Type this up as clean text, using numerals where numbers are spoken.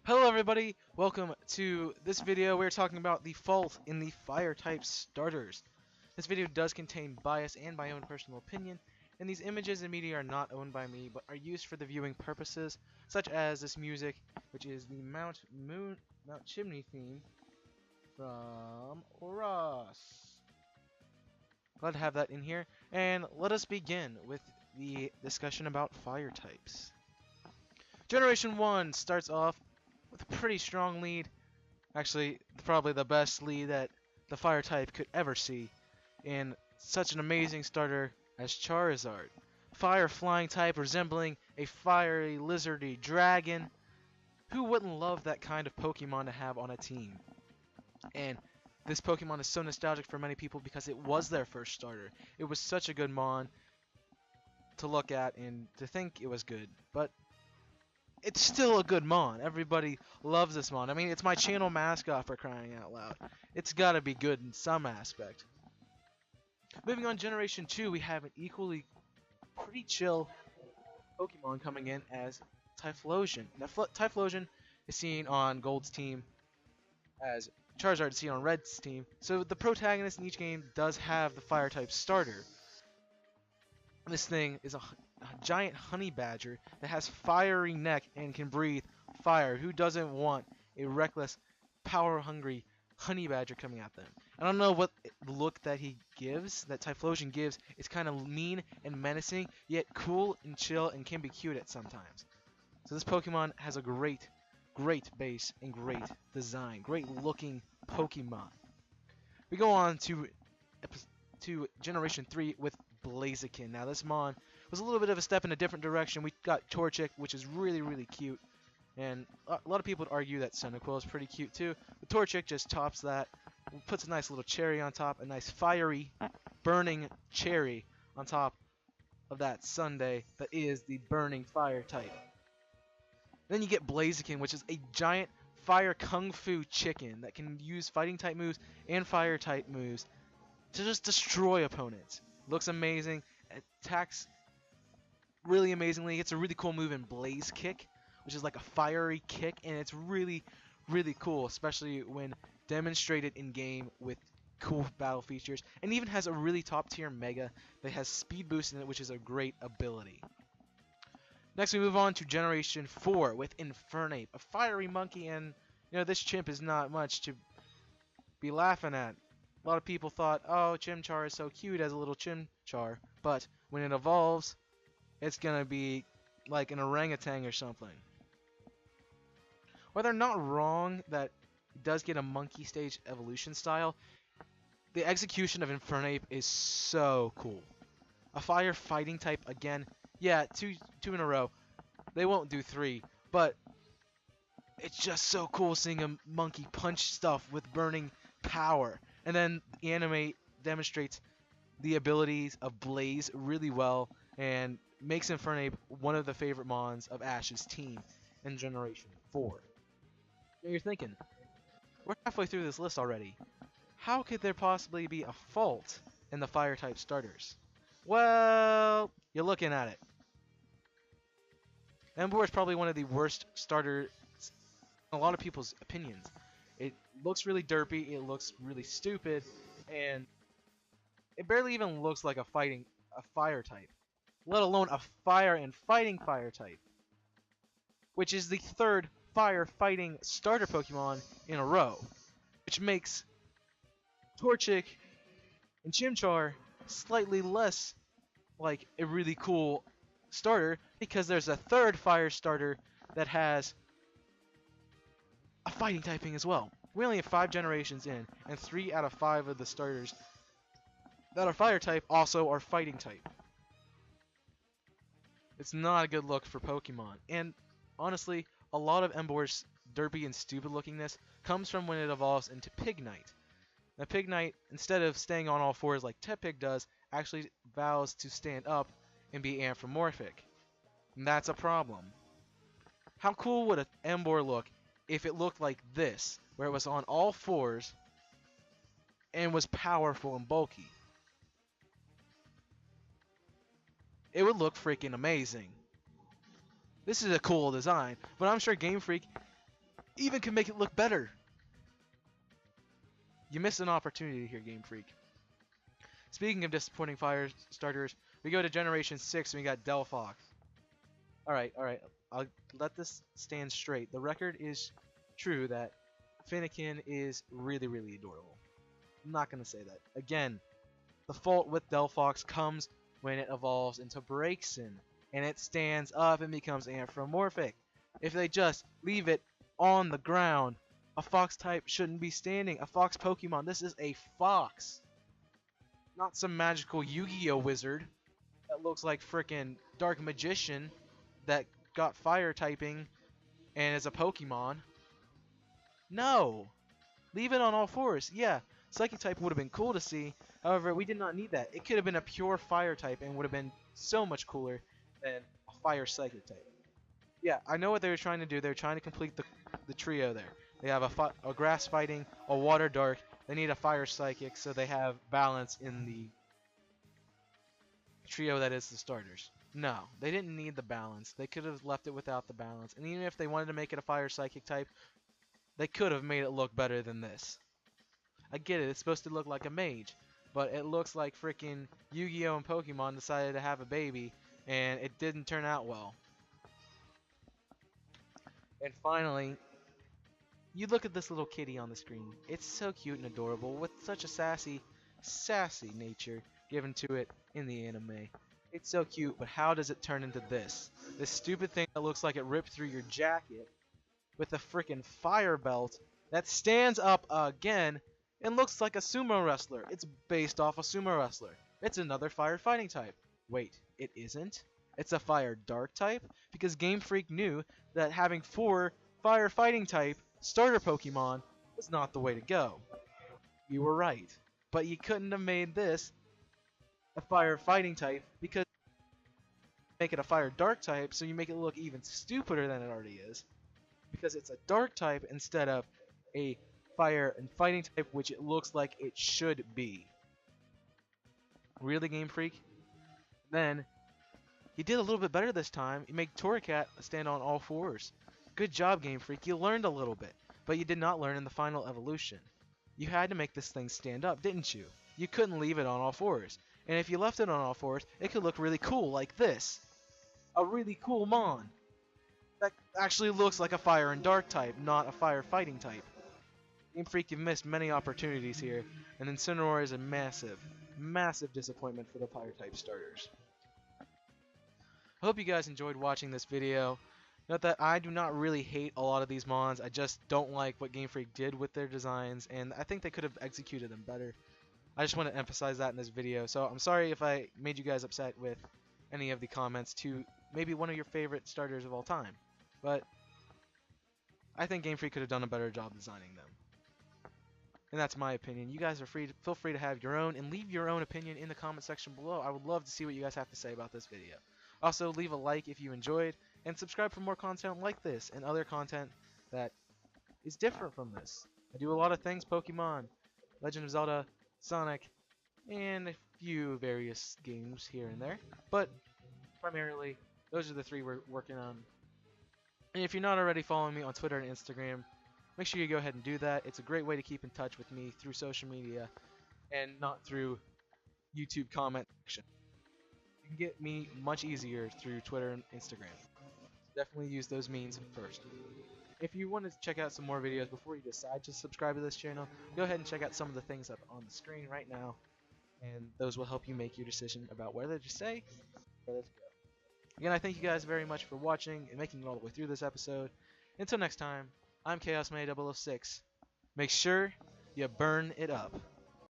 Hello everybody, welcome to this video. We're talking about the fault in the fire type starters. This video does contain bias and my own personal opinion, and these images and media are not owned by me, but are used for the viewing purposes, such as this music, which is the Mount Chimney theme from Ross. Glad to have that in here, and let us begin with the discussion about fire types. Generation 1 starts off with a pretty strong lead. Actually, probably the best lead that the fire type could ever see in such an amazing starter as Charizard. Fire flying type resembling a fiery lizardy dragon. Who wouldn't love that kind of Pokemon to have on a team? And this Pokemon is so nostalgic for many people because it was their first starter. It was such a good Mon to look at and to think it was good. But it's still a good Mon. Everybody loves this Mon. I mean, it's my channel mascot, for crying out loud. It's gotta be good in some aspect. Moving on, Generation 2, we have an equally pretty chill Pokemon coming in as Typhlosion. Now, Typhlosion is seen on Gold's team, as Charizard is seen on Red's team. So the protagonist in each game does have the fire type starter. This thing is a giant honey badger that has fiery neck and can breathe fire. Who doesn't want a reckless, power-hungry honey badger coming at them? I don't know what look that he gives, that Typhlosion gives. It's kind of mean and menacing, yet cool and chill and can be cute at sometimes. So this Pokemon has a great base and great design, great looking Pokemon. We go on to Generation 3 with Blaziken. Now this Mon was a little bit of a step in a different direction. We got Torchic, which is really cute, and a lot of people would argue that Cyndaquil is pretty cute too. But Torchic just tops that, puts a nice little cherry on top, a nice fiery, burning cherry on top of that sundae that is the burning fire type. Then you get Blaziken, which is a giant fire kung fu chicken that can use fighting type moves and fire type moves to just destroy opponents. Looks amazing, attacks really amazingly. It's a really cool move in Blaze Kick, which is like a fiery kick, and it's really cool, especially when demonstrated in game with cool battle features, and even has a really top tier Mega that has speed boost in it, which is a great ability. Next we move on to Generation 4 with Infernape, a fiery monkey, and this chimp is not much to be laughing at. A lot of people thought, oh, Chimchar is so cute as a little Chimchar, but when it evolves, it's gonna be like an orangutan or something. While they're not wrong that it does get a monkey stage evolution style, the execution of Infernape is so cool. A fire fighting type again, yeah, two in a row. They won't do 3, but it's just so cool seeing a monkey punch stuff with burning power. And then the anime demonstrates the abilities of Blaze really well and makes Infernape one of the favorite Mons of Ash's team in Generation 4. Now you're thinking, we're halfway through this list already. How could there possibly be a fault in the fire type starters? Well, you're looking at it. Emboar is probably one of the worst starters in a lot of people's opinions. It looks really derpy, it looks really stupid, and it barely even looks like a fire type, let alone a fire and fighting fire type, which is the 3rd fire fighting starter Pokemon in a row, which makes Torchic and Chimchar slightly less like a really cool starter because there's a 3rd fire starter that has a fighting typing as well. We only have 5 generations in, and 3 out of 5 of the starters that are fire type also are fighting type. It's not a good look for Pokemon, and honestly, a lot of Emboar's derpy and stupid lookingness comes from when it evolves into Pignite. Now Pignite, instead of staying on all 4s like Tepig does, actually vows to stand up and be anthropomorphic. And that's a problem. How cool would an Emboar look if it looked like this, where it was on all 4s and was powerful and bulky? It would look freaking amazing. This is a cool design, but I'm sure Game Freak even can make it look better. You missed an opportunity here, Game Freak. Speaking of disappointing fire starters, we go to Generation 6 and we got Delphox. Alright. I'll let this stand straight. The record is true that Fennekin is really, really adorable. I'm not going to say that. Again, the fault with Delphox comes when it evolves into Braixen, and it stands up and becomes anthropomorphic. If they just leave it on the ground, a fox type shouldn't be standing. A fox Pokemon. This is a fox. Not some magical Yu-Gi-Oh wizard that looks like frickin' Dark Magician that got fire typing and is a Pokemon. No! Leave it on all fours. Yeah, Psychic type would have been cool to see. However, we did not need that. It could have been a pure fire type and would have been so much cooler than a fire Psychic type. Yeah, I know what they were trying to do. They were trying to complete the trio there. They have a grass fighting, a water dark. They need a fire psychic, so they have balance in the trio that is the starters. No, they didn't need the balance. They could have left it without the balance. And even if they wanted to make it a fire psychic type, they could have made it look better than this. I get it, it's supposed to look like a mage, but it looks like freaking Yu-Gi-Oh! And Pokemon decided to have a baby, and it didn't turn out well. And finally, you look at this little kitty on the screen. It's so cute and adorable, with such a sassy nature given to it in the anime. It's so cute, but how does it turn into this? This stupid thing that looks like it ripped through your jacket, with a freaking fire belt that stands up again and looks like a sumo wrestler. It's based off a sumo wrestler. It's another fire fighting type. Wait, it isn't? It's a fire dark type? Because Game Freak knew that having 4 fire fighting type starter Pokemon was not the way to go. You were right. But you couldn't have made this a fire fighting type because you make it a fire dark type, so you make it look even stupider than it already is. Because it's a dark type instead of a fire and fighting type, which it looks like it should be. Really, Game Freak? Then, you did a little bit better this time. You make Torracat stand on all 4s. Good job, Game Freak. You learned a little bit, but you did not learn in the final evolution. You had to make this thing stand up, didn't you? You couldn't leave it on all 4s. And if you left it on all 4s, it could look really cool, like this. A really cool Mon. That actually looks like a fire and dark type, not a fire fighting type. Game Freak, you've missed many opportunities here, and Incineroar is a massive disappointment for the fire type starters. I hope you guys enjoyed watching this video. Note that I do not really hate a lot of these mons, I just don't like what Game Freak did with their designs, and I think they could have executed them better. I just want to emphasize that in this video, so I'm sorry if I made you guys upset with any of the comments to maybe one of your favorite starters of all time. But I think Game Freak could have done a better job designing them. And that's my opinion. You guys are feel free to have your own, and leave your own opinion in the comment section below. I would love to see what you guys have to say about this video. Also, leave a like if you enjoyed, and subscribe for more content like this, and other content that is different from this. I do a lot of things Pokemon, Legend of Zelda, Sonic, and a few various games here and there. But, primarily, those are the 3 we're working on. And if you're not already following me on Twitter and Instagram, make sure you go ahead and do that. It's a great way to keep in touch with me through social media and not through YouTube comment section. You can get me much easier through Twitter and Instagram. Definitely use those means first. If you want to check out some more videos before you decide to subscribe to this channel, go ahead and check out some of the things up on the screen right now, and those will help you make your decision about whether to stay or let's go. Again, I thank you guys very much for watching and making it all the way through this episode. Until next time, I'm ChaosMay006. Make sure you burn it up.